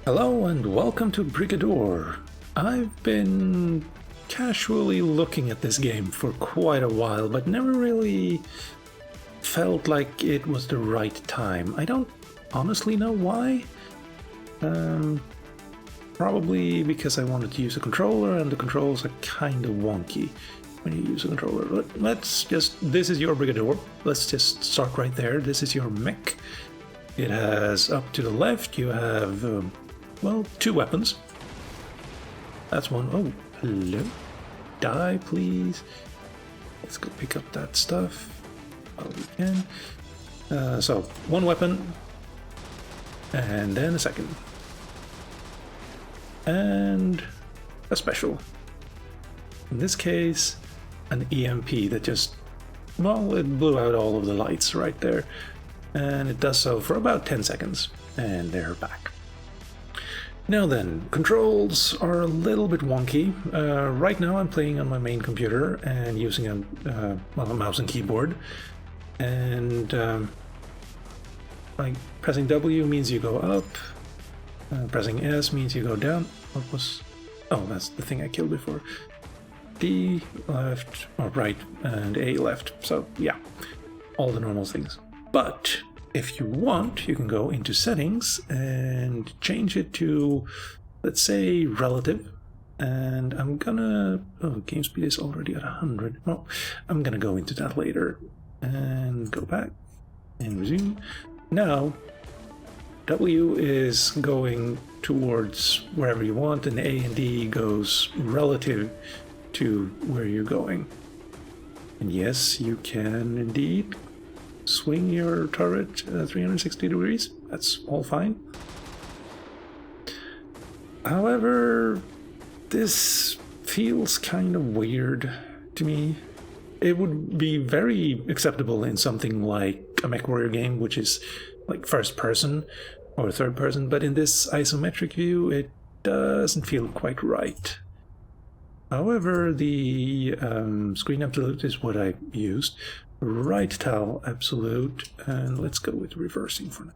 Hello and welcome to Brigador. I've been casually looking at this game for quite a while, but never really felt like it was the right time. I don't honestly know why. Probably because I wanted to use a controller and the controls are kind of wonky when you use a controller. This is your Brigador. Let's just start right there. This is your mech. It has up to the left, you have, two weapons. That's one. Oh, hello. Die, please. Let's go pick up that stuff while we can. So, one weapon, and then a second. And a special. In this case, an EMP that just, it blew out all of the lights right there. And it does so for about 10 seconds. And they're back. Now then, controls are a little bit wonky. Right now I'm playing on my main computer and using a mouse and keyboard. And pressing W means you go up. Pressing S means you go down. Oh, that's the thing I killed before. D left, or right, and A left. So yeah, all the normal things. But if you want, you can go into settings and change it to, let's say, relative. And I'm gonna, game speed is already at 100. Well, I'm gonna go into that later and go back and resume. Now, W is going towards wherever you want, and A and D goes relative to where you're going. And yes, you can indeed swing your turret 360 degrees. That's all fine. However, this feels kind of weird to me. It would be very acceptable in something like a MechWarrior game, which is like first person or third person, but in this isometric view, it doesn't feel quite right. However, the screen absolute is what I used. Right tile absolute, and let's go with reversing for now.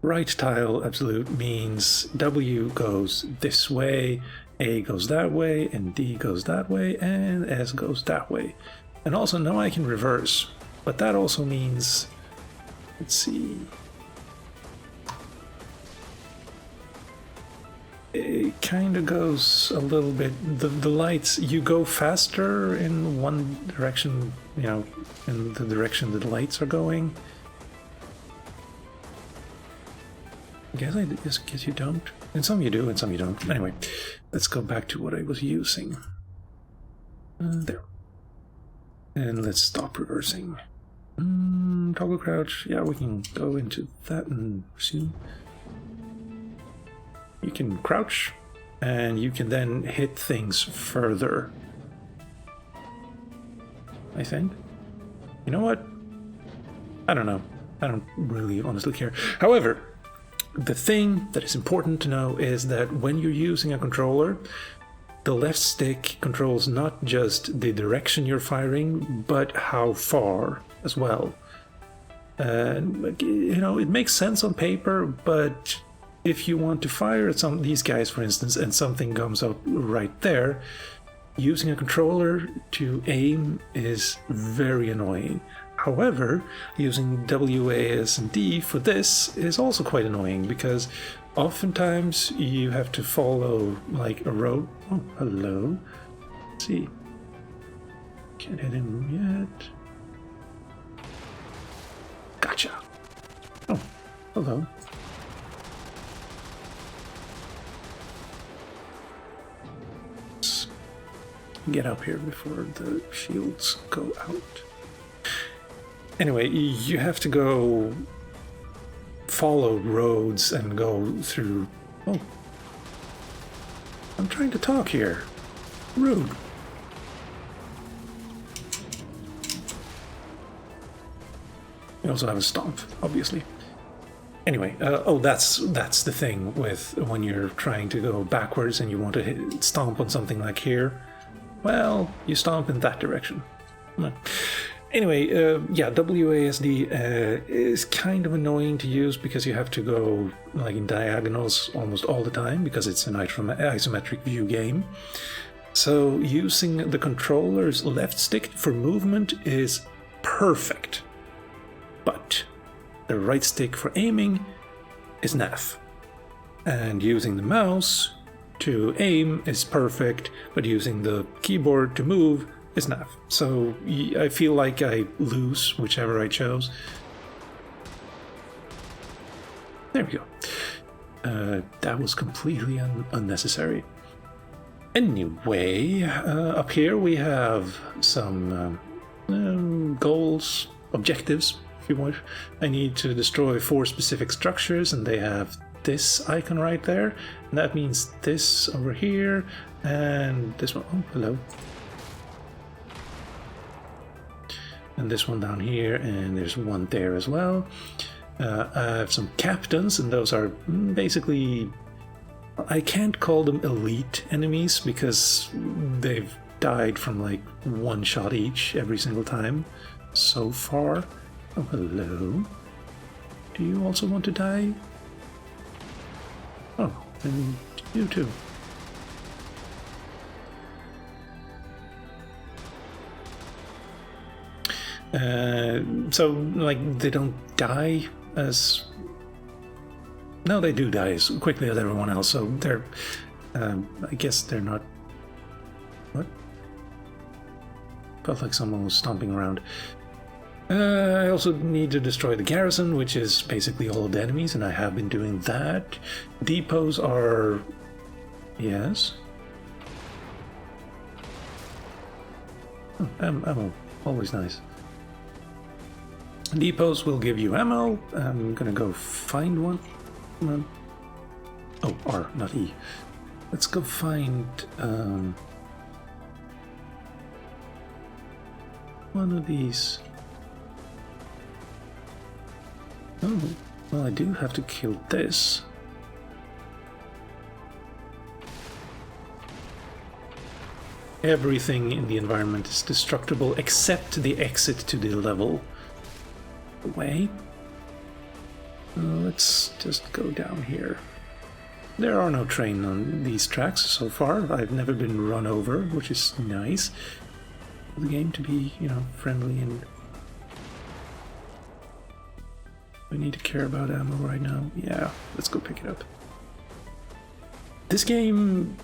Right tile absolute means W goes this way, A goes that way, and D goes that way, and S goes that way. And also now I can reverse, but that also means, let's see, it kind of goes a little bit, the lights, you go faster in one direction, in the direction that the lights are going. I guess you don't. And some you do, and some you don't. Anyway, let's go back to what I was using. There. And let's stop reversing. Toggle crouch, yeah, we can go into that and resume. You can crouch, and you can then hit things further. I think. You know what? I don't know. I don't really honestly care. However, the thing that is important to know is that when you're using a controller, the left stick controls not just the direction you're firing, but how far as well. It makes sense on paper, but if you want to fire at some of these guys, for instance, and something comes out right there, using a controller to aim is very annoying. However, using W, A, S, and D for this is also quite annoying, because oftentimes you have to follow like a road. Oh, hello. Let's see. Can't hit him yet. Gotcha. Oh, hello. Get up here before the shields go out. Anyway, you have to go follow roads and go through. Oh, I'm trying to talk here. Rude. We also have a stomp, obviously. Anyway, that's the thing with when you're trying to go backwards and you want to stomp on something like here. Well, you stomp in that direction. Anyway, yeah, WASD is kind of annoying to use because you have to go like in diagonals almost all the time because it's an isometric view game. So using the controller's left stick for movement is perfect, but the right stick for aiming is naff. And using the mouse to aim is perfect, but using the keyboard to move is naff. So I feel like I lose whichever I chose. There we go. That was completely unnecessary. Anyway, up here we have some goals, objectives, if you want. I need to destroy 4 specific structures, and they have this icon right there, and that means this over here, and this one. Oh, hello. And this one down here, and there's one there as well. I have some captains, and those are basically... I can't call them elite enemies because they've died from like 1 shot each every single time so far. Oh, hello. Do you also want to die? Oh, and you too. So, like, they don't die as... No, they do die as quickly as everyone else, so they're... I guess they're not... What? Felt like someone was stomping around. I also need to destroy the garrison, which is basically all of the enemies, and I have been doing that. Depots are... Yes? Oh, ammo. Always nice. Depots will give you ammo. I'm gonna go find one. Oh, R, not E. Let's go find one of these. Oh, well, I do have to kill this. Everything in the environment is destructible except the exit to the level. Way. Let's just go down here. There are no trains on these tracks so far. I've never been run over, which is nice. For the game to be, you know, friendly, and I need to care about ammo right now. Yeah, let's go pick it up. This game,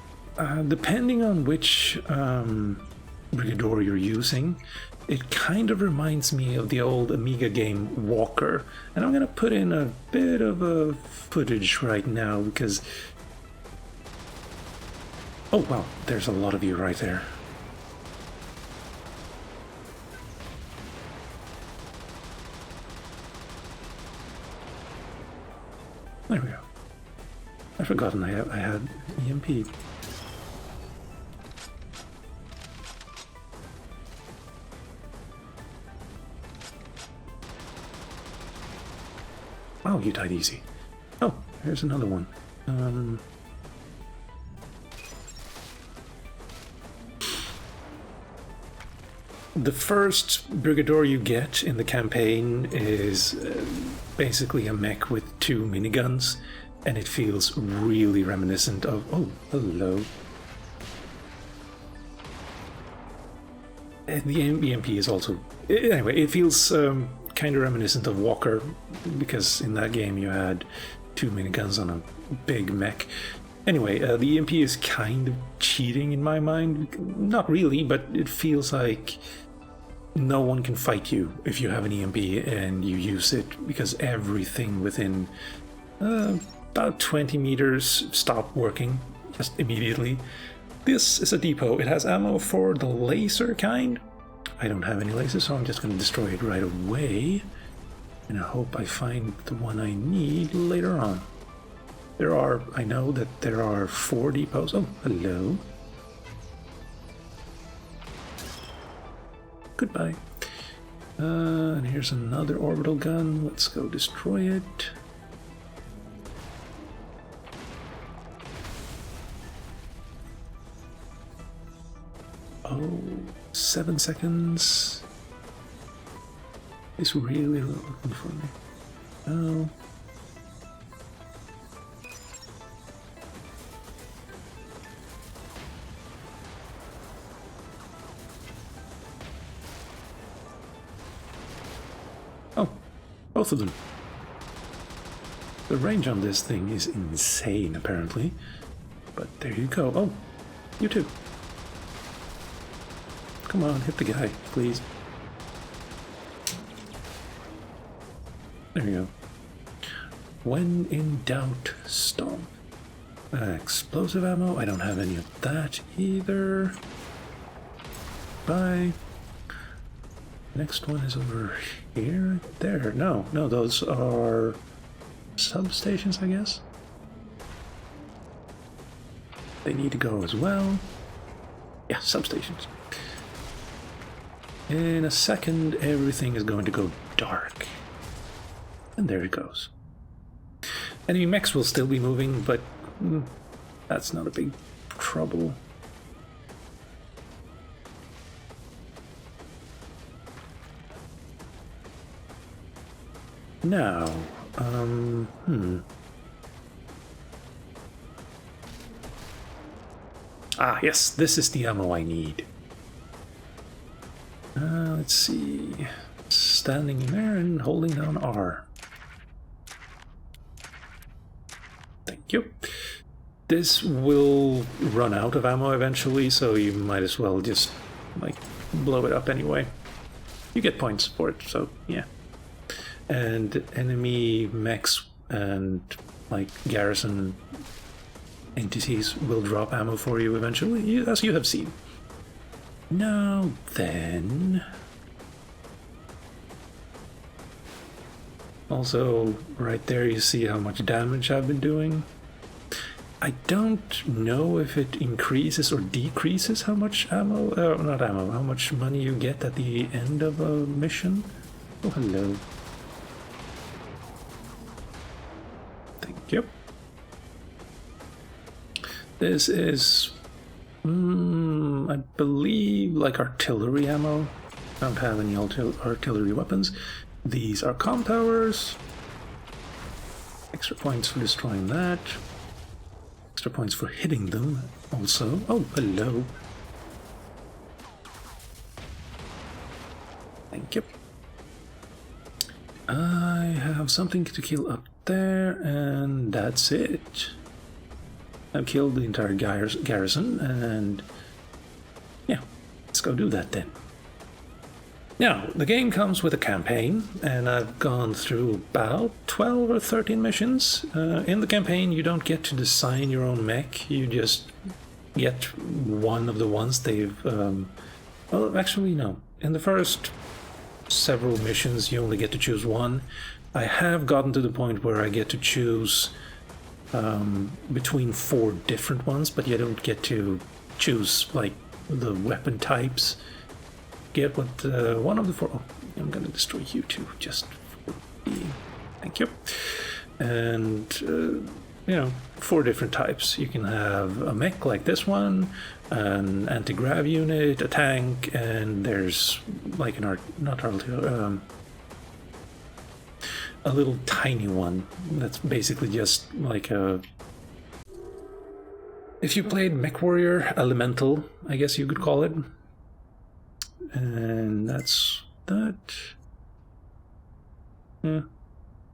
depending on which Brigador you're using, it kind of reminds me of the old Amiga game Walker, and I'm gonna put in a bit of a footage right now because... Oh wow, there's a lot of you right there. There we go. I'd forgotten I had EMP. Oh, you died easy. Oh, here's another one. The first Brigador you get in the campaign is basically a mech with 2 miniguns, and it feels really reminiscent of... Oh, hello. And the EMP is also... Anyway, it feels kind of reminiscent of Walker, because in that game you had 2 miniguns on a big mech. Anyway, the EMP is kind of cheating in my mind. Not really, but it feels like no one can fight you if you have an EMP and you use it, because everything within about 20 meters stop working just immediately. This is a depot. It has ammo for the laser kind. I don't have any lasers, so I'm just going to destroy it right away. And I hope I find the one I need later on. I know that there are 4 depots. Oh, hello. Goodbye. And here's another orbital gun. Let's go destroy it. Oh, 7 seconds. It's really looking for me. Oh. Oh, both of them. The range on this thing is insane, apparently. But there you go. Oh, you too. Come on, hit the guy, please. There you go. When in doubt, stomp. Explosive ammo, I don't have any of that either. Bye. Next one is over here. There. No, those are substations, I guess. They need to go as well. Yeah, substations. In a second, everything is going to go dark. And there it goes. Enemy mechs will still be moving, but that's not a big trouble. Now, Ah, yes, this is the ammo I need. Let's see. Standing in there and holding down R. Thank you. This will run out of ammo eventually, so you might as well just, like, blow it up anyway. You get points for it, so yeah. And enemy mechs and, like, garrison entities will drop ammo for you eventually, as you have seen. Now then... Also, right there you see how much damage I've been doing. I don't know if it increases or decreases how much ammo, not ammo, how much money you get at the end of a mission. Oh, hello. Thank you. This is, I believe, like artillery ammo. I don't have any artillery weapons. These are comp towers. Extra points for destroying that. Extra points for hitting them also. Oh, hello. Thank you. I have something to kill up there, and that's it. I've killed the entire garrison, and yeah, let's go do that then. Now, the game comes with a campaign, and I've gone through about 12 or 13 missions. In the campaign, you don't get to design your own mech, you just get one of the ones they've... well, actually, no. In the first several missions, you only get to choose one. I have gotten to the point where I get to choose between 4 different ones, but you don't get to choose, like, the weapon types. Get what one of the 4... Oh, I'm gonna destroy you too, just for being... Thank you. And, you know, 4 different types. You can have a mech like this one, an anti-grav unit, a tank, and there's like an a little tiny one that's basically just like a... If you played Mech Warrior Elemental, I guess you could call it. And that's that. Yeah,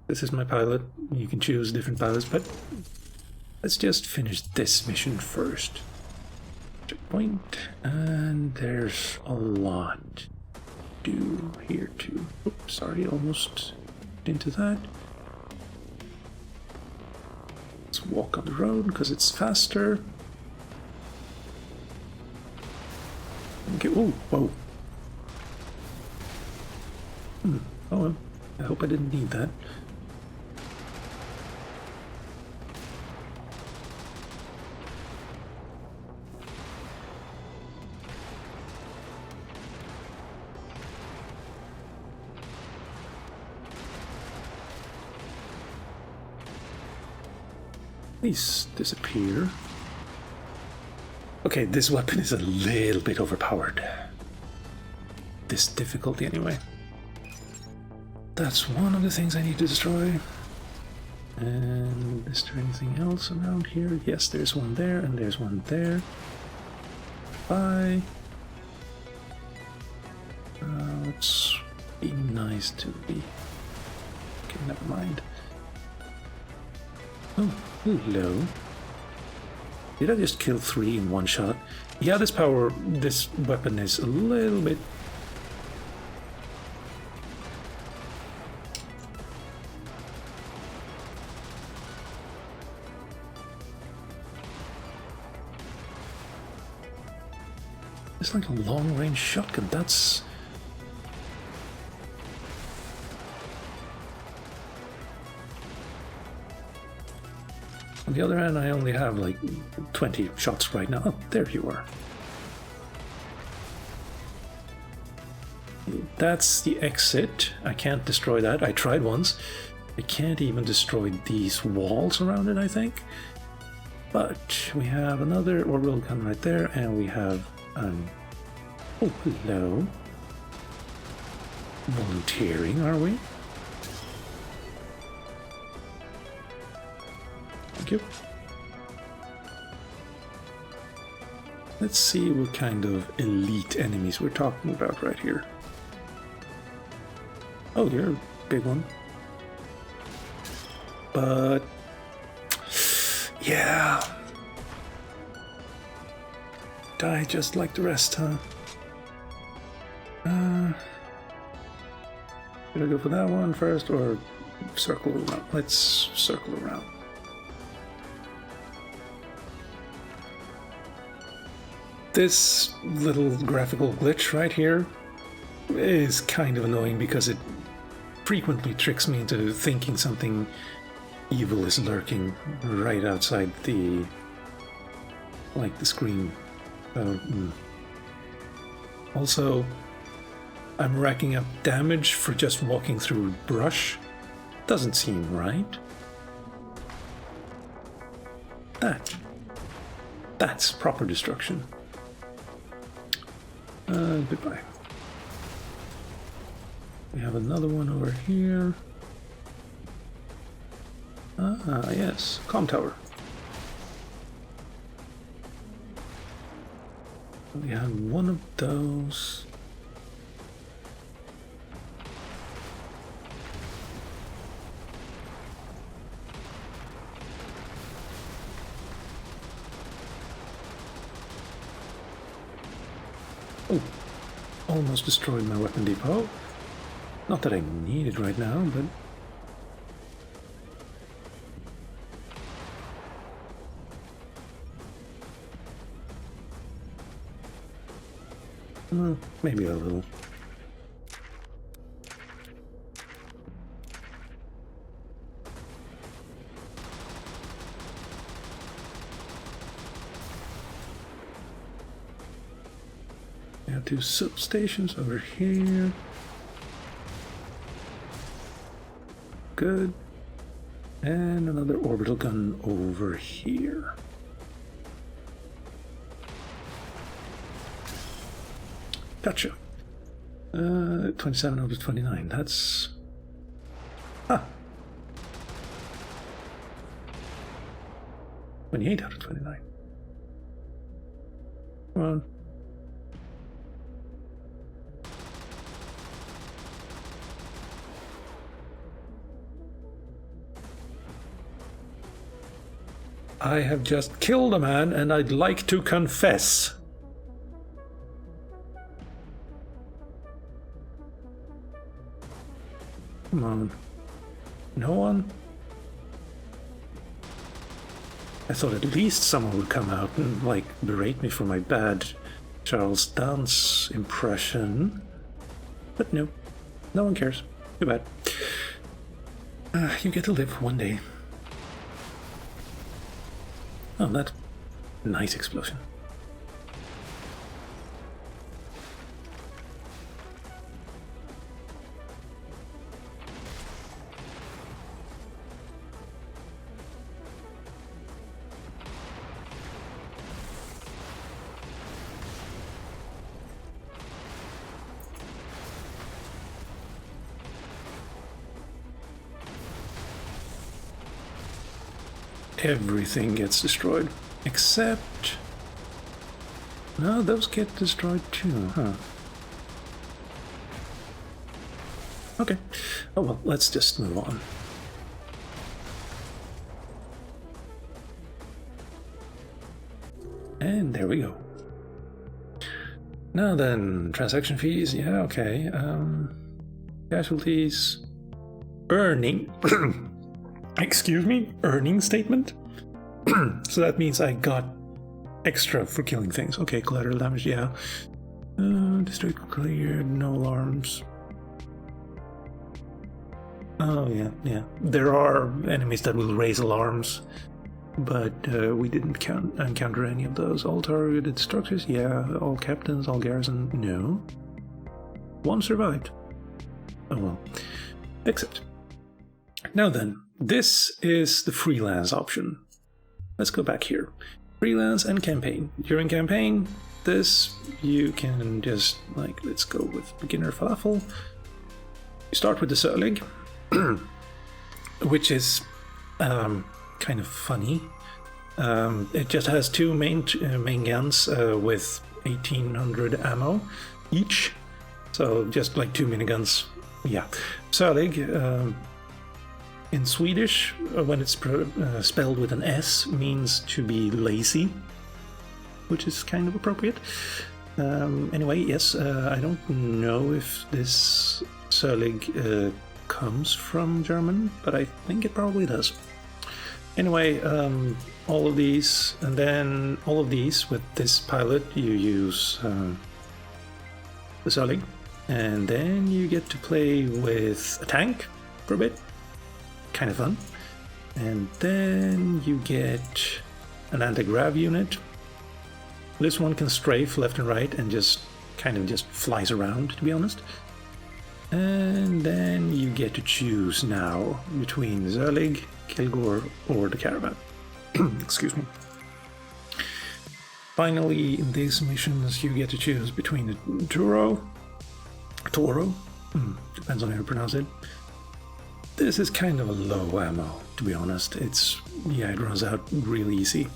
this is my pilot. You can choose different pilots, but let's just finish this mission first. Checkpoint, and there's a lot to do here too. Oops, sorry, almost into that. Let's walk on the road because it's faster. Okay, oh, whoa. Oh well, I hope I didn't need that. Please disappear. Okay, this weapon is a little bit overpowered. This difficulty anyway. That's one of the things I need to destroy. And is there anything else around here? Yes, there's one there, and there's one there. Bye. Let's be nice to be... Okay, never mind. Oh, hello. Did I just kill 3 in one shot? Yeah, this weapon is a little bit... It's like a long-range shotgun, that's... On the other hand, I only have like 20 shots right now. Oh, there you are. That's the exit. I can't destroy that. I tried once. I can't even destroy these walls around it, I think. But we have another orbital gun right there, and we have... oh, hello. Volunteering, are we? Thank you. Let's see what kind of elite enemies we're talking about right here. Oh, you're a big one. But... yeah... die just like the rest, huh? Should I go for that one first, or circle around? Let's circle around. This little graphical glitch right here is kind of annoying because it frequently tricks me into thinking something evil is lurking right outside the... like the screen. Also, I'm racking up damage for just walking through brush. Doesn't seem right. That's proper destruction. Goodbye. We have another one over here. Ah, yes, comm tower. We have one of those. Oh, almost destroyed my weapon depot. Not that I need it right now, but... maybe a little. We have 2 substations over here. Good. And another orbital gun over here. Gotcha. 27 out of 29. That's... ah. 28 out of 29. Come on. I have just killed a man and I'd like to confess. Come on. No one? I thought at least someone would come out and, like, berate me for my bad Charles Dance impression. But no. No one cares. Too bad. You get to live one day. Oh, that nice explosion. everything gets destroyed. Except... no, those get destroyed too, huh? Okay. Oh well, let's just move on. And there we go. Now then, transaction fees, yeah, okay. Casualties. Earning. Excuse me? Earning statement? So that means I got extra for killing things. Okay, collateral damage, yeah. District cleared, no alarms. Oh, yeah. There are enemies that will raise alarms, but we didn't encounter any of those. All targeted structures, yeah. All captains, all garrison, no. One survived. Oh well. Exit. Now then, this is the freelance option. Let's go back here. Freelance and campaign. During campaign, this you can just, like, let's go with beginner falafel. You start with the Sörlig, which is kind of funny. It just has two main guns with 1800 ammo each, so just like two miniguns. Yeah, Sörlig in Swedish, when it's spelled with an S, means to be lazy, which is kind of appropriate. Anyway, yes, I don't know if this Sörlig comes from German, but I think it probably does. Anyway, all of these, and then all of these with this pilot, you use the Sörlig, and then you get to play with a tank for a bit. Kind of fun. And then you get an anti-grav unit. This one can strafe left and right and just kind of just flies around, to be honest. And then you get to choose now between Sörlig, Kilgore, or the Caravan. Excuse me. Finally, in these missions, you get to choose between the Toro, depends on how you pronounce it. This is kind of a low ammo, to be honest. It runs out really easy.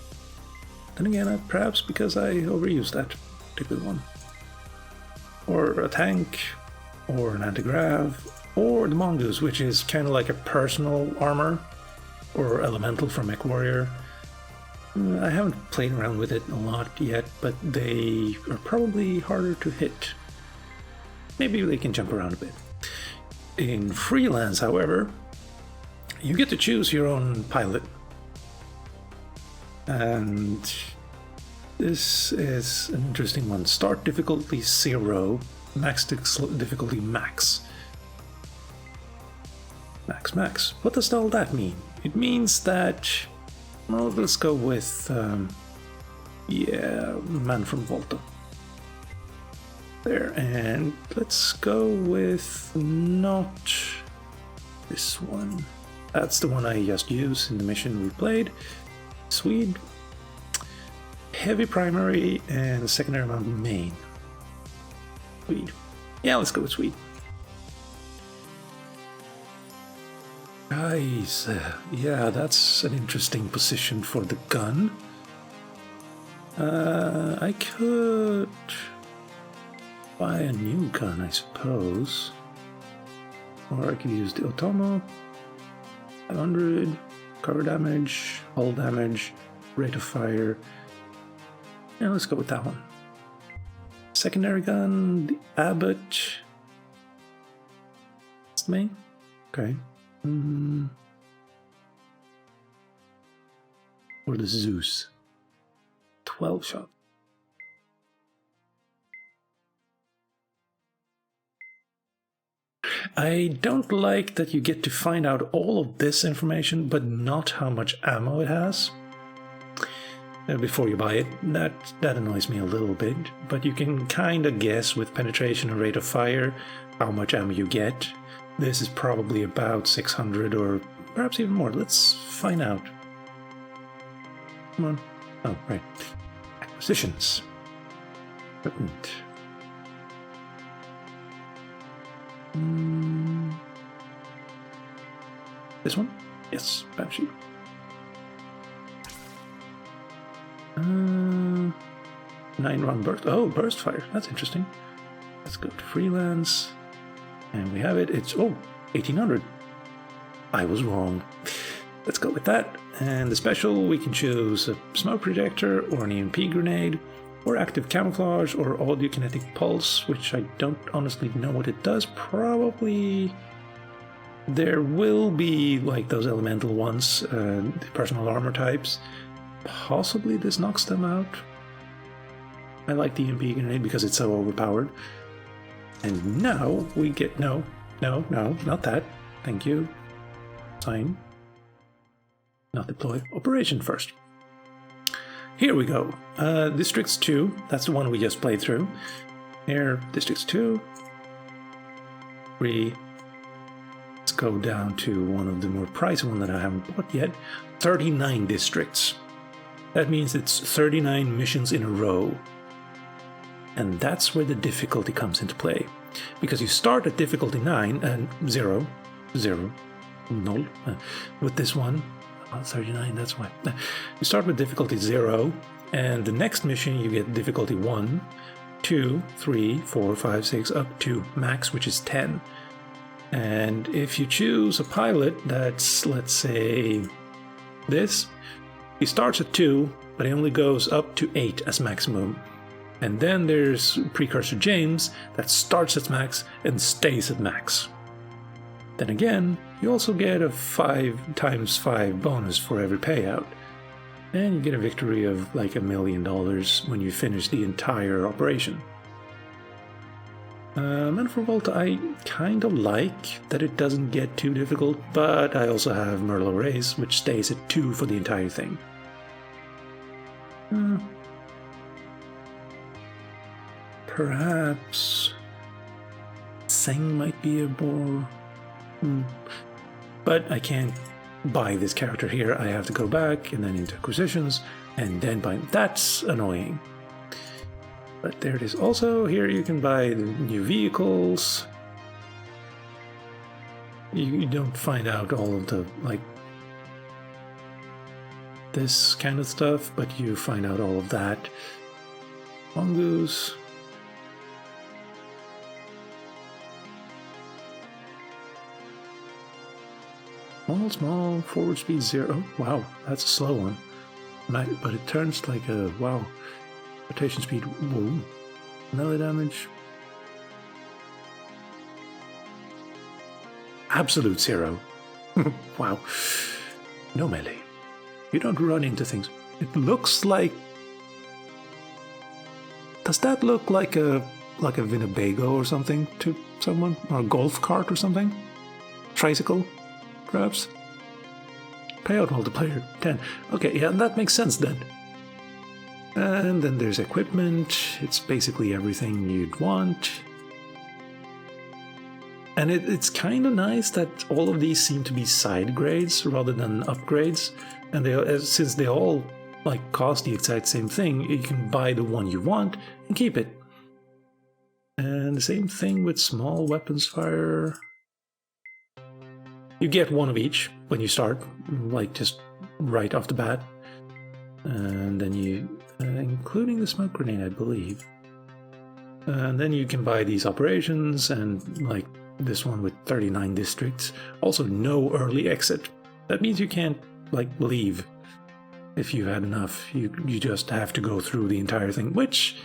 Then again, perhaps because I overused that particular one. Or a tank, or an anti-grav, or the Mongoose, which is kind of like a personal armor, or elemental from MechWarrior. I haven't played around with it a lot yet, but they are probably harder to hit. Maybe they can jump around a bit. In Freelance, however, you get to choose your own pilot. And this is an interesting one. Start difficulty 0, max difficulty max. Max. What does all that mean? It means that, well, let's go with, Man from Volta. There, and let's go with not this one. That's the one I just used in the mission we played. Swede. Heavy primary and secondary amount main. Swede. Yeah, let's go with Swede. Guys, yeah, that's an interesting position for the gun. I could buy a new gun, I suppose. Or I could use the Otomo. 500, cover damage, hull damage, rate of fire. Yeah, let's go with that one. Secondary gun, the Abbott. That's the main? Okay. Or the Zeus. 12 shot. I don't like that you get to find out all of this information, but not how much ammo it has before you buy it. That annoys me a little bit, but you can kind of guess with penetration and rate of fire how much ammo you get. This is probably about 600 or perhaps even more. Let's find out. Come on. Oh, right. Acquisitions. Equipment. This one? Yes, Banshee. 9 run burst. Oh, burst fire. That's interesting. Let's go to freelance. And we have it. It's 1800. I was wrong. Let's go with that. And the special, we can choose a smoke projector or an EMP grenade or active camouflage or audiokinetic pulse, which I don't honestly know what it does. Probably there will be like those elemental ones, the personal armor types. Possibly this knocks them out. I like the EMP grenade because it's so overpowered. And now we get... No, not that. Thank you. Sign. Not deploy. Operation first. Here we go. Districts 2. That's the one we just played through. Here, Districts 2. 3. Let's go down to one of the more pricey ones that I haven't bought yet. 39 districts. That means it's 39 missions in a row. And that's where the difficulty comes into play. Because you start at difficulty 9 and 0, with this one. 39, that's why. You start with difficulty 0, and the next mission you get difficulty 1, 2, 3, 4, 5, 6, up to max, which is 10. And if you choose a pilot that's, let's say, this, he starts at 2, but he only goes up to 8 as maximum. And then there's Precursor James that starts at max and stays at max. Then again, you also get a 5 times 5 bonus for every payout. And you get a victory of like $1 million when you finish the entire operation. Man for Volta, I kind of like that it doesn't get too difficult, but I also have Merlo Race, which stays at 2 for the entire thing. Perhaps Seng might be a more... But I can't buy this character here. I have to go back and then into acquisitions and then buy... That's annoying. But there it is. Also, here you can buy the new vehicles. You don't find out all of the, like, this kind of stuff, but you find out all of that. Mongoose. Small, forward speed 0. Oh, wow, that's a slow one. But it turns like a, wow. Rotation speed, whoa. Melee damage. Absolute 0. Wow. No melee. You don't run into things. It looks like... Does that look like a Winnebago or something to someone? Or a golf cart or something? Tricycle? Perhaps? Payout multiplier 10. Okay, yeah, that makes sense then. And then there's equipment. It's basically everything you'd want. And it's kind of nice that all of these seem to be side grades rather than upgrades. And since they all like cost the exact same thing, you can buy the one you want and keep it. And the same thing with small weapons fire. You get one of each when you start, like just right off the bat. And then you, including the smoke grenade, I believe. And then you can buy these operations and like this one with 39 districts. Also no early exit. That means you can't like leave if you've had enough. You just have to go through the entire thing, which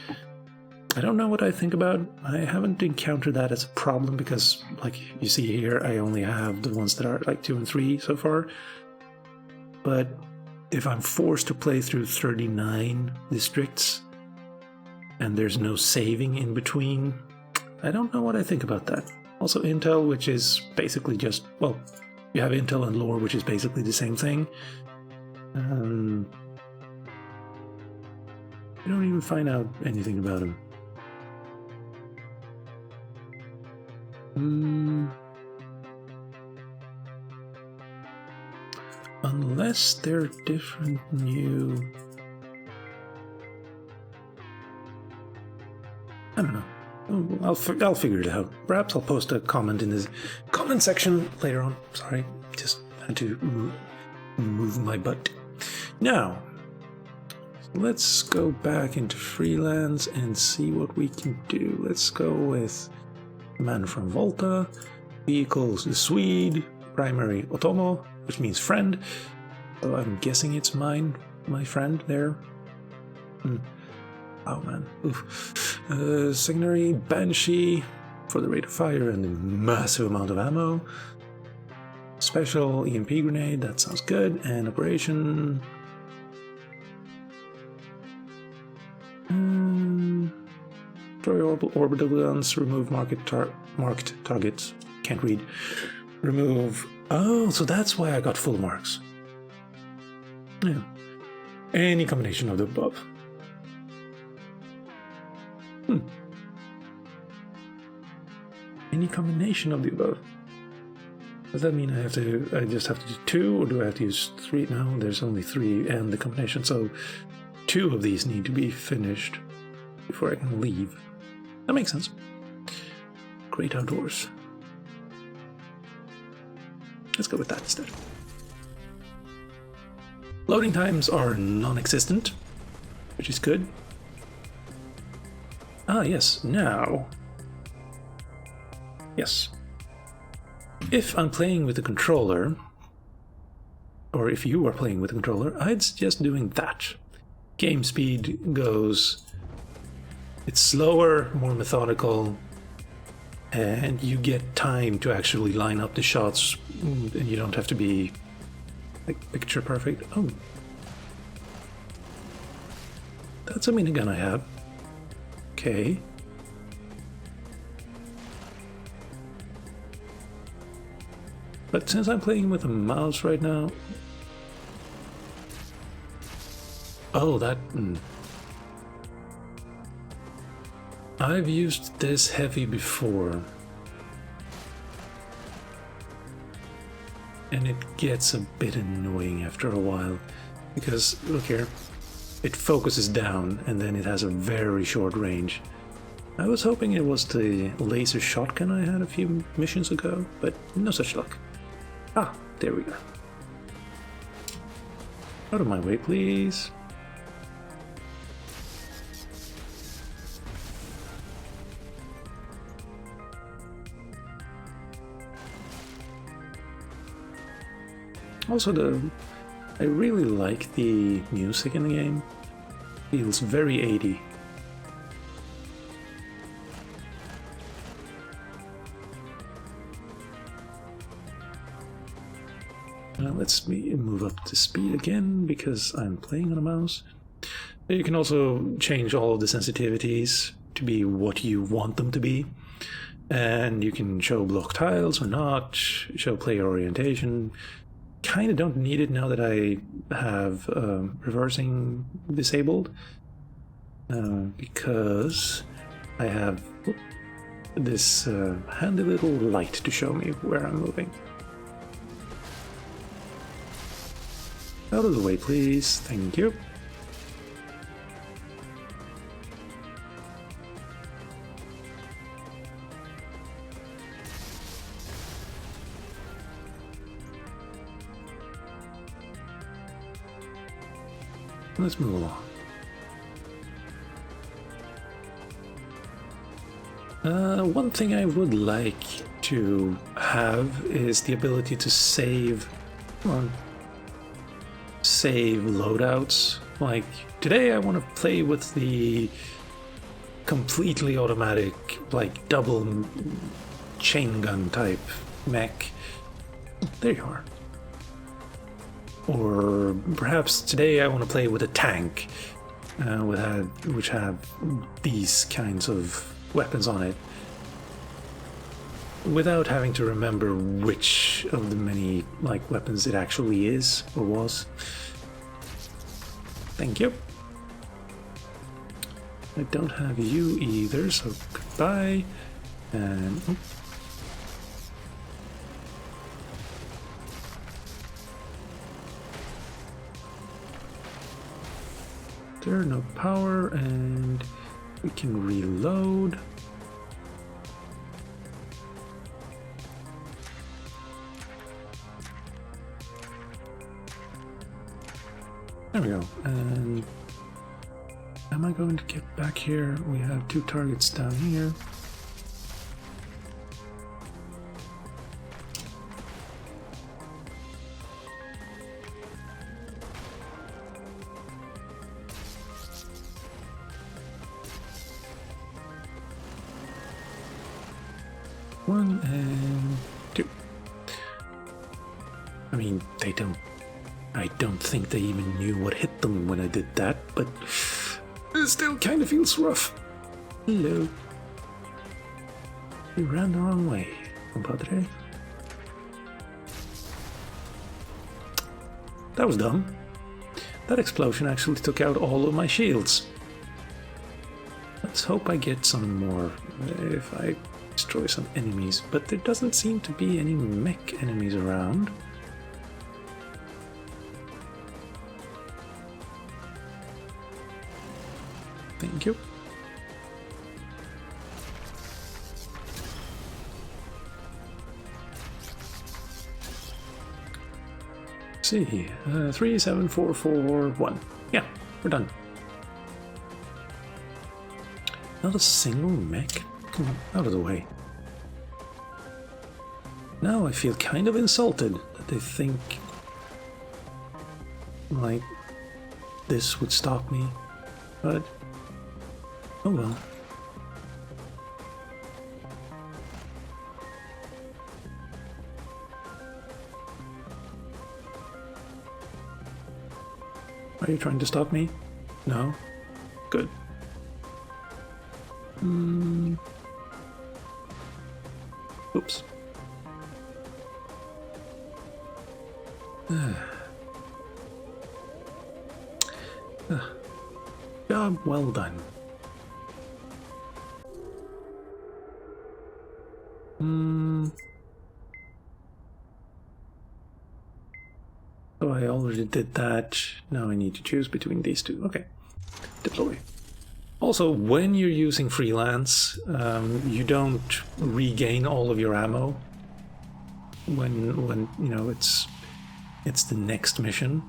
I don't know what I think about. I haven't encountered that as a problem because, like you see here, I only have the ones that are like 2 and 3 so far. But if I'm forced to play through 39 districts and there's no saving in between, I don't know what I think about that. Also Intel, which is basically just, well, you have Intel and lore, which is basically the same thing. You don't even find out anything about them. Unless they're different new... I don't know. I'll figure it out. Perhaps I'll post a comment in the comment section later on. Sorry, just had to move my butt. Now, let's go back into freelance and see what we can do. Let's go with Man from Volta, vehicles the Swede, primary Otomo, which means friend. So I'm guessing it's my friend there. Oh man. Oof. Secondary Banshee for the rate of fire and the massive amount of ammo. Special EMP grenade, that sounds good. And operation. Destroy orbital guns, remove marked targets. Can't read. Remove. Oh, so that's why I got full marks. Yeah. Any combination of the above. Any combination of the above. Does that mean I just have to do 2, or do I have to use 3? No, there's only 3 and the combination, so 2 of these need to be finished before I can leave. That makes sense. Great outdoors. Let's go with that instead. Loading times are non-existent, which is good. Ah, yes, now. Yes. If I'm playing with the controller, or if you are playing with the controller, I'd suggest doing that. Game speed goes... It's slower, more methodical, and you get time to actually line up the shots, and you don't have to be like picture perfect. Oh. That's a minigun I have. Okay. But since I'm playing with a mouse right now... Oh, that... I've used this heavy before. And it gets a bit annoying after a while. Because, look here, it focuses down and then it has a very short range. I was hoping it was the laser shotgun I had a few missions ago, but no such luck. Ah, there we go. Out of my way, please. Also, I really like the music in the game. Feels very 80. Let's move up to speed again because I'm playing on a mouse. You can also change all of the sensitivities to be what you want them to be. And you can show block tiles or not, show player orientation. Kind of don't need it now that I have reversing disabled. Because I have this handy little light to show me where I'm moving. Out of the way, please. Thank you. Let's move along. One thing I would like to have is the ability to save loadouts. Like today I want to play with the completely automatic, like double chain gun type mech. There you are. Or perhaps today I want to play with a tank which have these kinds of weapons on it, without having to remember which of the many weapons it actually is or was. Thank you. I don't have you either, so goodbye. And there, no power, and we can reload. There we go. And am I going to get back here? We have 2 targets down here. One and 2. I mean, they don't... I don't think they even knew what hit them when I did that, but it still kind of feels rough. Hello. You ran the wrong way, compadre. That was dumb. That explosion actually took out all of my shields. Let's hope I get some more if I destroy some enemies, but there doesn't seem to be any mech enemies around. Thank you. See, 3, 7, 4, 4, 1. Yeah, we're done. Not a single mech? Come on, out of the way. Now I feel kind of insulted that they think like this would stop me, but oh well. Are you trying to stop me? No? Good. Oops. Job well done. So I already did that. Now I need to choose between these 2. Okay. Deploy. Also, when you're using freelance, you don't regain all of your ammo when you know it's the next mission.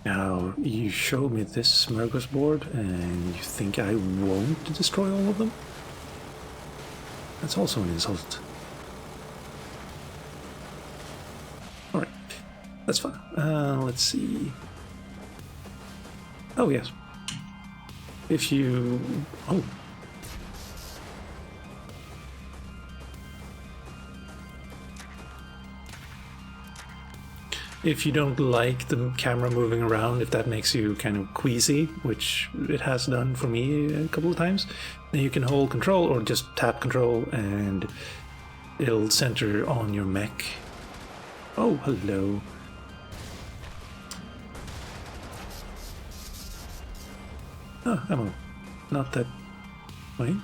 Now you show me this smorgasbord, and you think I won't destroy all of them? That's also an insult. All right, that's fine. Let's see. Oh yes. If you... oh. If you don't like the camera moving around, if that makes you kind of queasy, which it has done for me a couple of times, then you can hold control or just tap control and it'll center on your mech. Oh, hello. Ah, ammo. Not that way.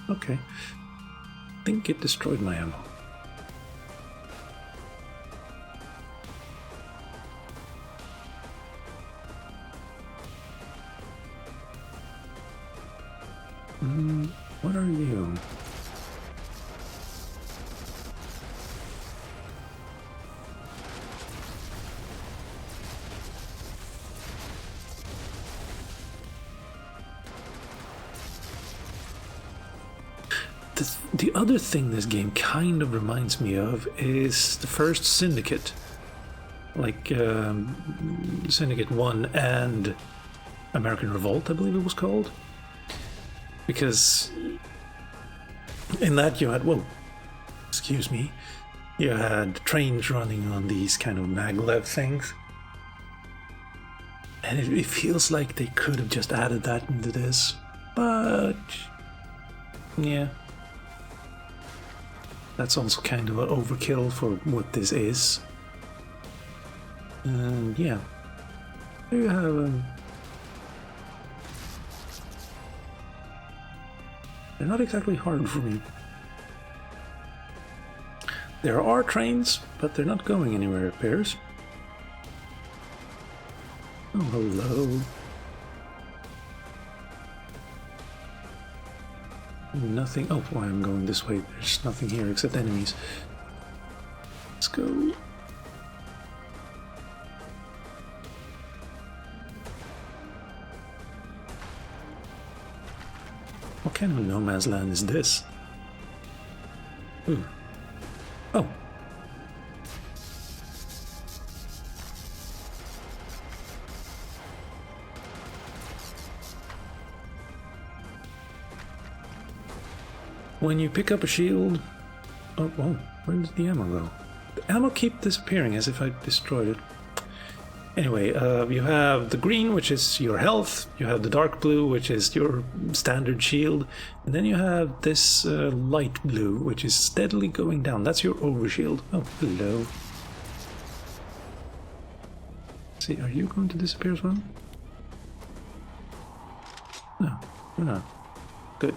Okay. I think it destroyed my ammo. What are you? The other thing this game kind of reminds me of is the first Syndicate. Like Syndicate 1 and American Revolt, I believe it was called. Because in that you had, whoa, excuse me, you had trains running on these kind of maglev things. And it feels like they could have just added that into this. But, yeah. That's also kind of an overkill for what this is. And yeah. There you have they're not exactly hard for me. There are trains, but they're not going anywhere, it appears. Oh, hello. Nothing. Oh, why I'm going this way. There's nothing here except enemies. Let's go. What kind of no man's land is this? Ooh. Oh. When you pick up a shield... Oh, where did the ammo go? The ammo keeps disappearing as if I destroyed it. Anyway, you have the green, which is your health, you have the dark blue, which is your standard shield, and then you have this light blue, which is steadily going down. That's your overshield. Oh, hello. See, are you going to disappear as well? No, you're not. Good.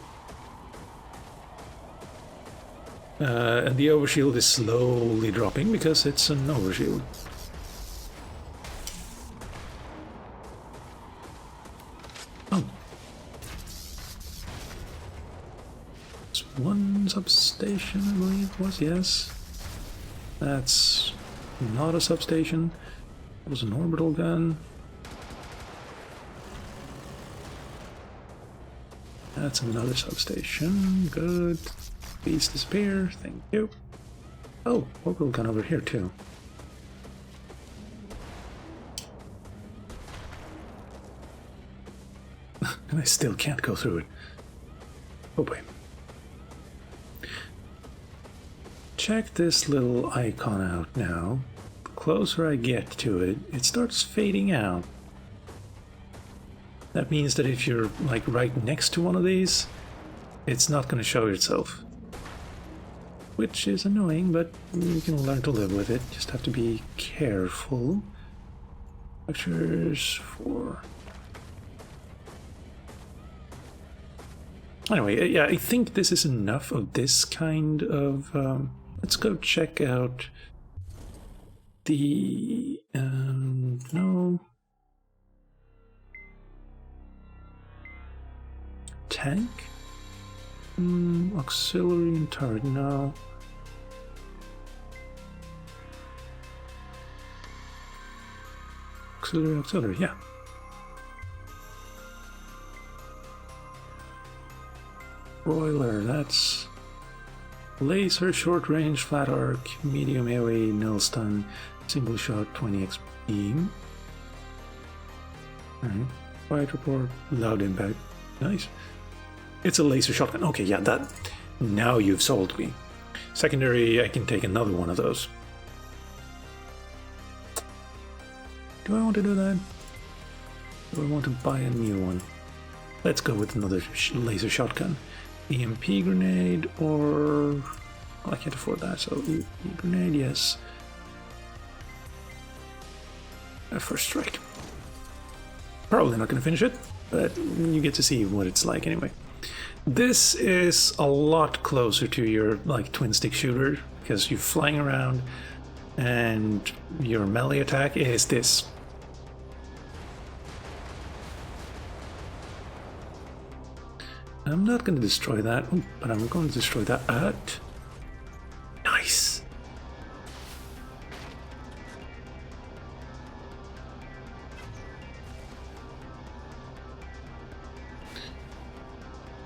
And the overshield is slowly dropping because it's an overshield. Oh. It's one substation, I believe it was, yes. That's not a substation. It was an orbital gun. That's another substation. Good. Please disappear. Thank you. Oh, orbital gun over here too. And I still can't go through it. Oh boy. Check this little icon out now. The closer I get to it, it starts fading out. That means that if you're like right next to one of these, it's not going to show itself. Which is annoying, but you can learn to live with it. Just have to be careful. Lectures 4. Anyway, yeah, I think this is enough of this kind of... let's go check out the... no... tank? Auxiliary and turret, no. Auxiliary, yeah. Broiler, that's laser, short range, flat arc, medium AoE, null stun, single shot, 20x beam. Alright. Quiet report, loud impact. Nice. It's a laser shotgun. Okay, yeah, that. Now you've sold me. Secondary, I can take another one of those. Do I want to do that? Do I want to buy a new one? Let's go with another laser shotgun. EMP grenade, or... Well, I can't afford that, so EMP grenade, yes. First strike. Probably not going to finish it, but you get to see what it's like anyway. This is a lot closer to your like twin stick shooter because you're flying around and your melee attack is this. I'm not going to destroy that, but I'm going to destroy that. Nice.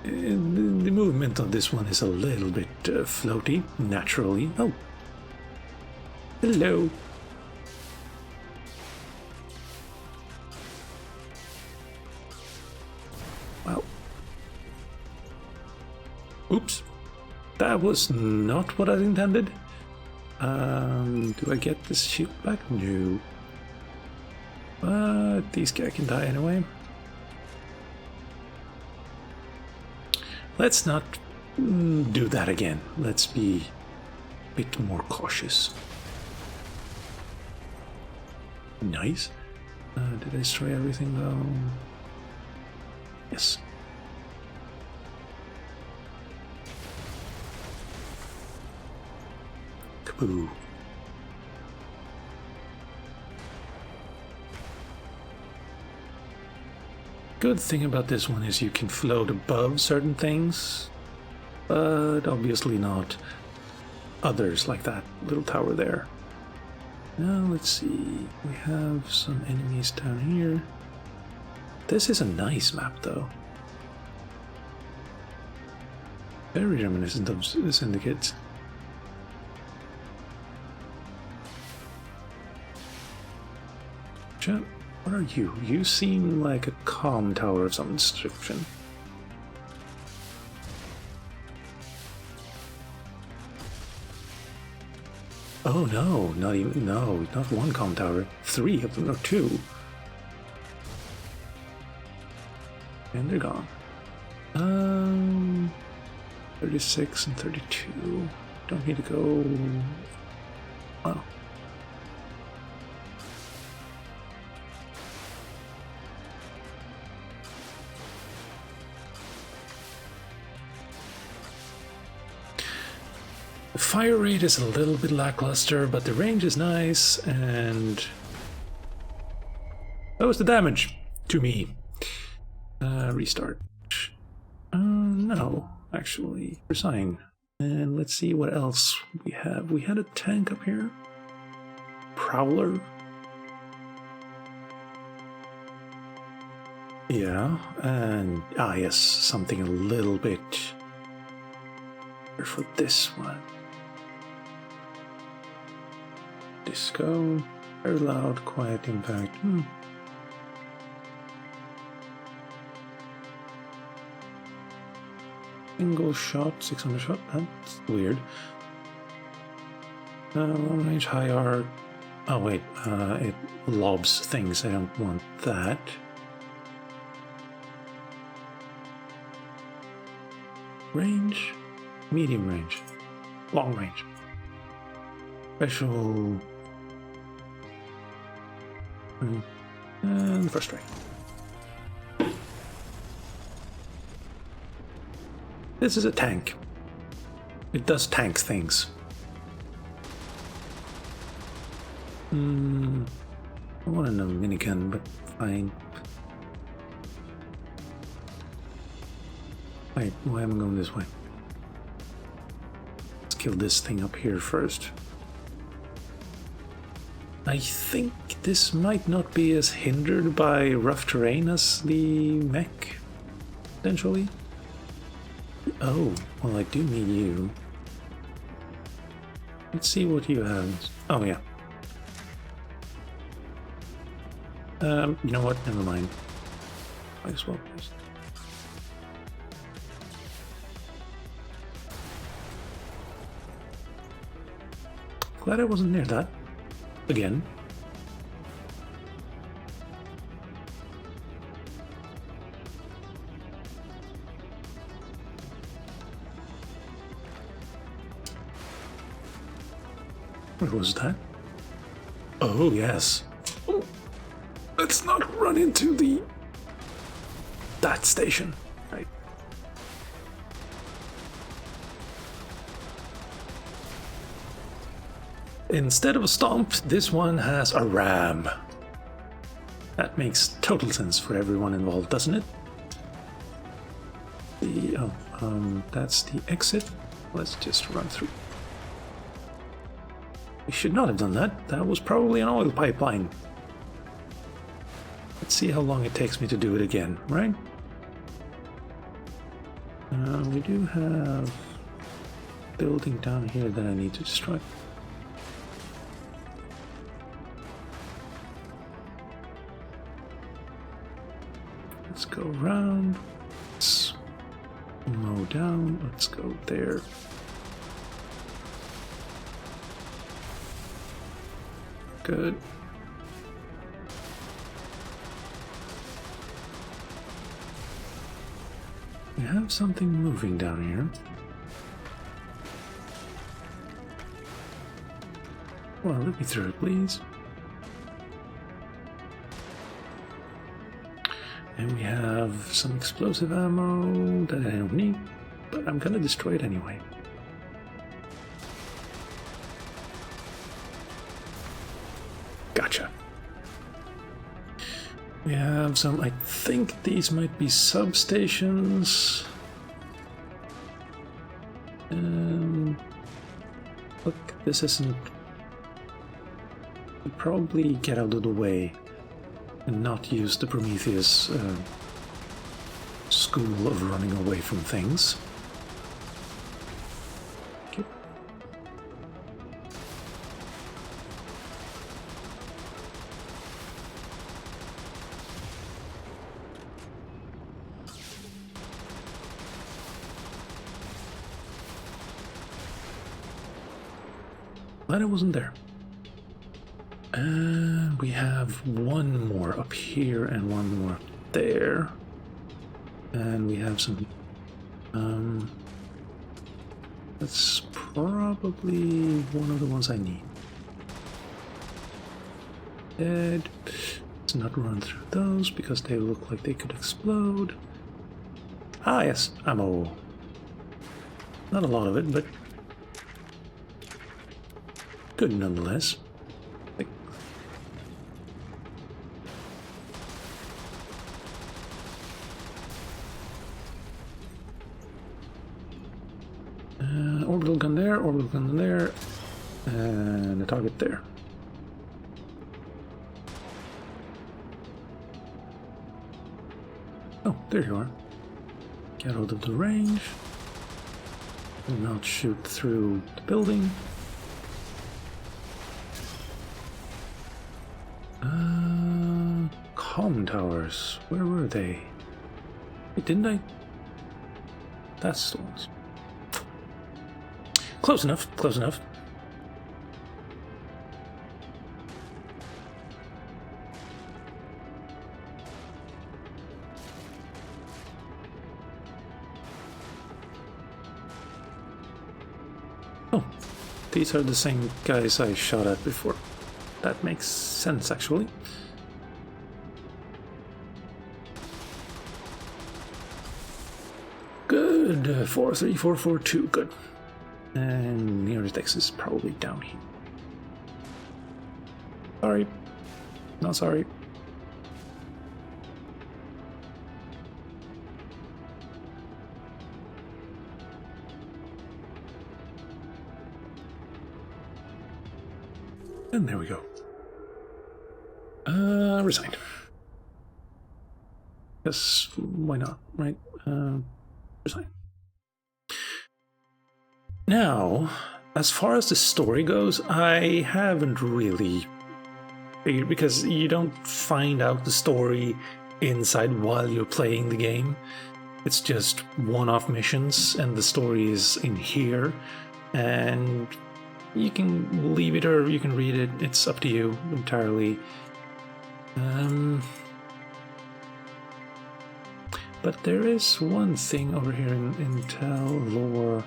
The movement on this one is a little bit floaty, naturally. Oh. Hello. Wow. Oops. That was not what I intended. Do I get this shield back? No. But these guys can die anyway. Let's not do that again. Let's be a bit more cautious. Nice. Did I destroy everything though? Yes. Kaboo. Good thing about this one is you can float above certain things, but obviously not others like that little tower there. Now let's see, we have some enemies down here. This is a nice map though. Very reminiscent of Syndicate. Chat, what are you? You seem like a calm tower of some description. Oh no, not even, no, not one calm tower. 3 of them, or 2. And they're gone. 36 and 32. Don't need to go. Wow. The fire rate is a little bit lackluster, but the range is nice, and that was the damage to me. Restart. No, actually, resign. And let's see what else we have. We had a tank up here. Prowler. Yeah, and yes, something a little bit for this one. Disco, very loud, quiet impact. Single shot, 600 shot, that's weird. Long range, high arc. Oh wait, it lobs things, I don't want that. Range, medium range, long range. Special. And first strike. This is a tank. It does tank things. I want a minigun, but fine. Wait, why am I going this way? Let's kill this thing up here first. I think this might not be as hindered by rough terrain as the mech, potentially. Oh, well, I do need you. Let's see what you have. Oh, yeah. You know what? Never mind. Might as well just. Glad I wasn't near that. Again. What was that? Oh, yes. Oh, let's not run into that station. Right. Instead of a stomp, this one has a ram. That makes total sense for everyone involved, doesn't it? That's the exit. Let's just run through. We should not have done that. That was probably an oil pipeline. Let's see how long it takes me to do it again, right? We do have a building down here that I need to destroy. Let's go around. Let's mow down. Let's go there. Good. We have something moving down here. Well, let me through it, please. And we have some explosive ammo that I don't need, but I'm gonna destroy it anyway. Gotcha. We have some, I think these might be substations. Look, this isn't... I'll probably get out of the way and not use the Prometheus school of running away from things. Glad it wasn't there. And we have one more up here and one more up there. And we have some... that's probably one of the ones I need. Dead. Let's not run through those because they look like they could explode. Ah, yes, ammo. Not a lot of it, but good nonetheless. Orbital gun there, and a target there. Oh, there you are. Get out of the range. Do not shoot through the building. Comm towers. Where were they? Wait, didn't I? That's the ones. Close enough, close enough. Oh, these are the same guys I shot at before. That makes sense, actually. Good, 43442, good. And nearest exit is probably down here. Sorry. No, sorry. And there we go. Resign. Yes, why not, right? Resign. Now, as far as the story goes, I haven't really figured, because you don't find out the story inside while you're playing the game. It's just one-off missions, and the story is in here, and you can leave it or you can read it. It's up to you entirely. But there is one thing over here in Intel lore.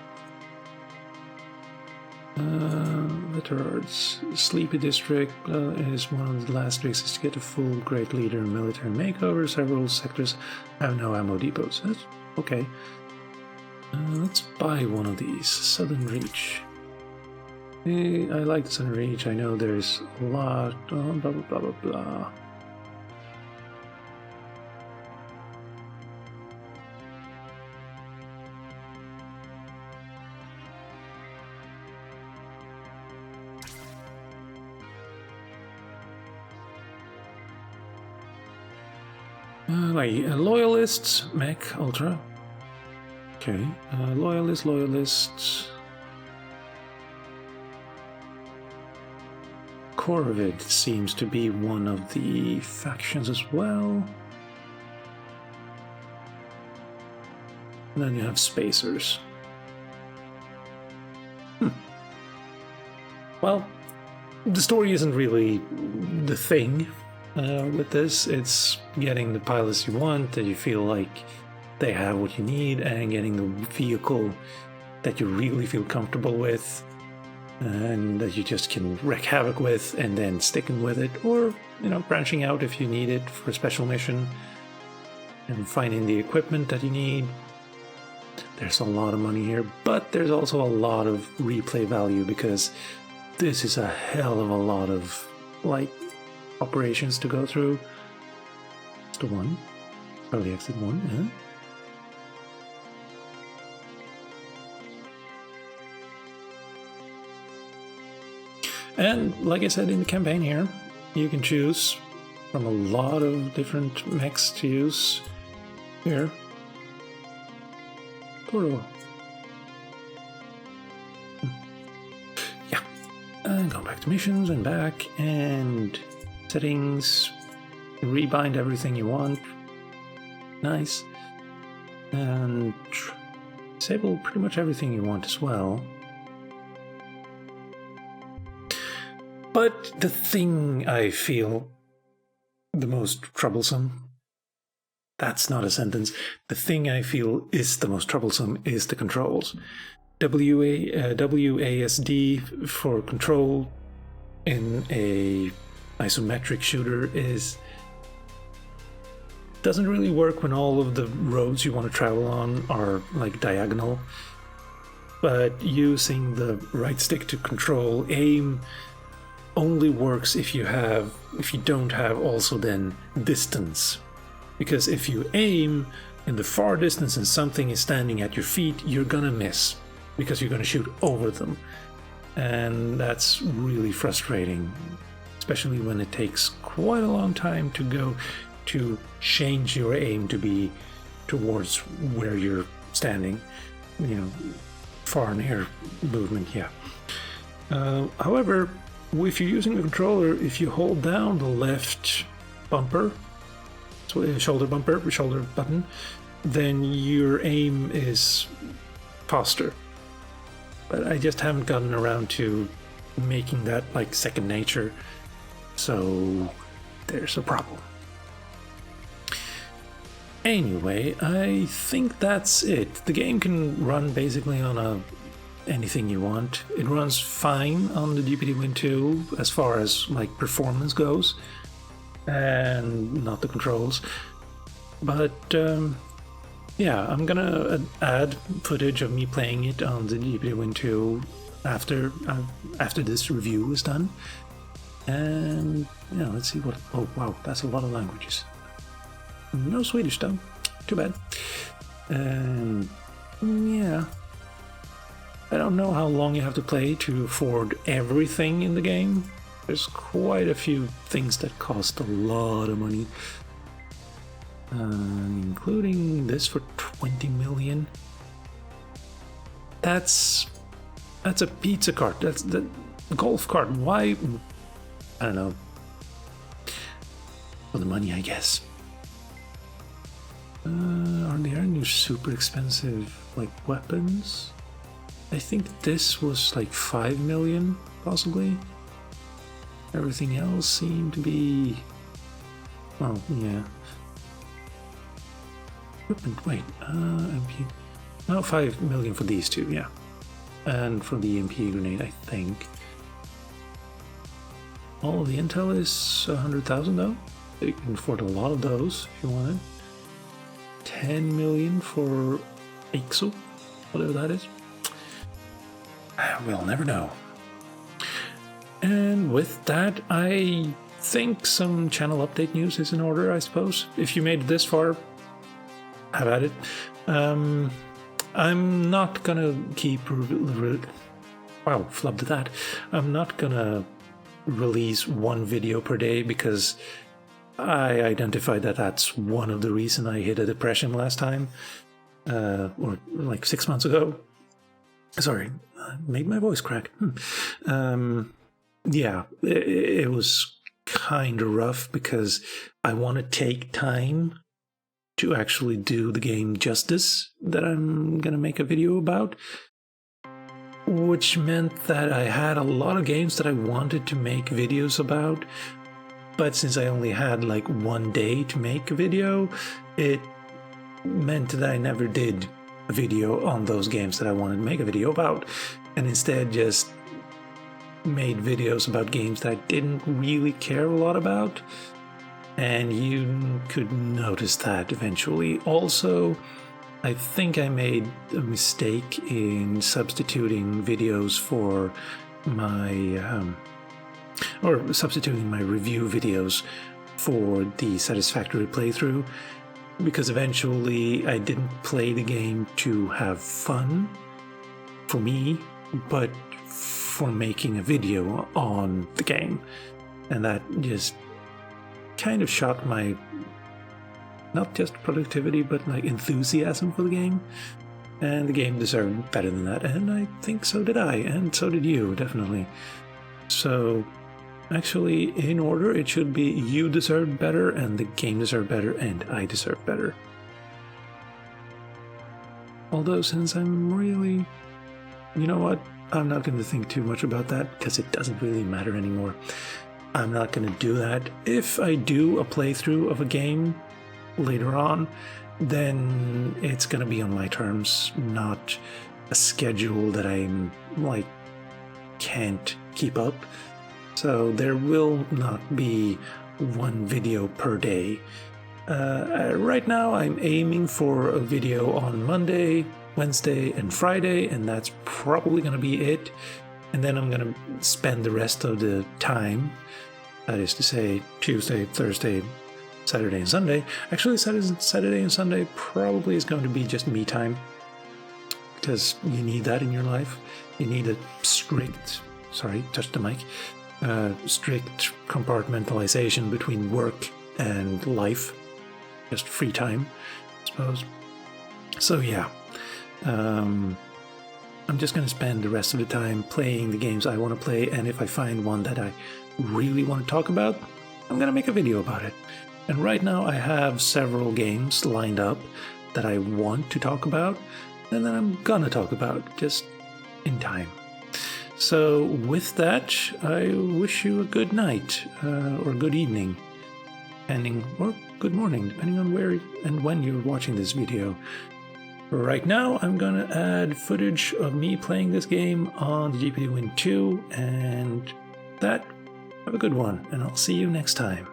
Letterards. Sleepy District is one of the last districts to get a full Great Leader military makeover. Several sectors have no ammo depots. That's okay. Let's buy one of these. Southern Reach. I like Southern Reach. I know there's a lot. Blah blah blah blah blah. Loyalists, Mech Ultra. Okay, loyalists. Corvid seems to be one of the factions as well. And then you have Spacers. Well, the story isn't really the thing. With this, it's getting the pilots you want, that you feel like they have what you need, and getting the vehicle that you really feel comfortable with, and that you just can wreak havoc with, and then sticking with it, or, you know, branching out if you need it for a special mission, and finding the equipment that you need. There's a lot of money here, but there's also a lot of replay value, because this is a hell of a lot of, like, operations to go through. It's the one. Probably exit one, yeah. And like I said in the campaign here, you can choose from a lot of different mechs to use here. Cool. Yeah. And go back to missions and back, and settings, rebind everything you want. Nice. And disable pretty much everything you want as well. But the thing I feel the most troublesome, that's not a sentence, the thing I feel is the most troublesome is the controls. WASD for control in a isometric shooter doesn't really work when all of the roads you want to travel on are like diagonal. But using the right stick to control aim only works if you don't have also then distance. Because if you aim in the far distance and something is standing at your feet, you're gonna miss because you're gonna shoot over them. And that's really frustrating, especially when it takes quite a long time to go to change your aim to be towards where you're standing. Far and air movement, yeah. However, if you're using the controller, if you hold down the left bumper, shoulder button, then your aim is faster. But I just haven't gotten around to making that like second nature, so there's a problem. Anyway, I think that's it. The game can run basically on anything you want. It runs fine on the GPD Win 2 as far as like performance goes, and not the controls. But yeah, I'm gonna add footage of me playing it on the GPD Win 2 after this review is done. And yeah, let's see what. Oh wow, that's a lot of languages. No Swedish though, too bad. And yeah, I don't know how long you have to play to afford everything in the game. There's quite a few things that cost a lot of money, including this for 20 million. That's a pizza cart. That's the golf cart. Why? I don't know. For the money, I guess. Are there any super expensive like weapons? I think this was like 5 million, possibly. Everything else seemed to be... Oh, yeah. Equipment, wait, MP... No, 5 million for these two, yeah. And for the MP grenade, I think. All of the intel is 100,000 though. You can afford a lot of those if you wanted. 10 million for Exo, whatever that is. We'll never know. And with that, I think some channel update news is in order, I suppose. If you made it this far, have at it. I'm not gonna keep... Wow, flubbed at that. I'm not gonna release one video per day because I identified that that's one of the reasons I hit a depression last time, or like 6 months ago. Sorry, made my voice crack. Yeah, it was kind of rough because I want to take time to actually do the game justice that I'm gonna make a video about, which meant that I had a lot of games that I wanted to make videos about. But since I only had like 1 day to make a video, it meant that I never did a video on those games that I wanted to make a video about, and instead just made videos about games that I didn't really care a lot about. And you could notice that eventually. Also, I think I made a mistake in substituting videos for my... or substituting my review videos for the satisfactory playthrough, because eventually I didn't play the game to have fun for me, but for making a video on the game. And that just kind of shot my, not just productivity, but like enthusiasm for the game. And the game deserved better than that, and I think so did I, and so did you, definitely. So actually, in order, it should be you deserve better, and the game deserved better, and I deserve better. Although, since I'm really... You know what? I'm not going to think too much about that because it doesn't really matter anymore. I'm not going to do that. If I do a playthrough of a game later on, then it's going to be on my terms, not a schedule that I'm like can't keep up. So there will not be one video per day. Right now I'm aiming for a video on Monday, Wednesday, and Friday, and that's probably going to be it. And then I'm going to spend the rest of the time, that is to say Tuesday, Thursday, Saturday, and Sunday. Actually, Saturday and Sunday probably is going to be just me time, because you need that in your life. You need a strict, sorry, touch the mic, strict compartmentalization between work and life, just free time, I suppose. So yeah, I'm just going to spend the rest of the time playing the games I want to play, and if I find one that I really want to talk about, I'm going to make a video about it. And right now I have several games lined up that I want to talk about, and then I'm going to talk about just in time. So with that, I wish you a good night, or good evening, or good morning, depending on where and when you're watching this video. Right now, I'm gonna add footage of me playing this game on the GPD Win 2, and that, have a good one, and I'll see you next time.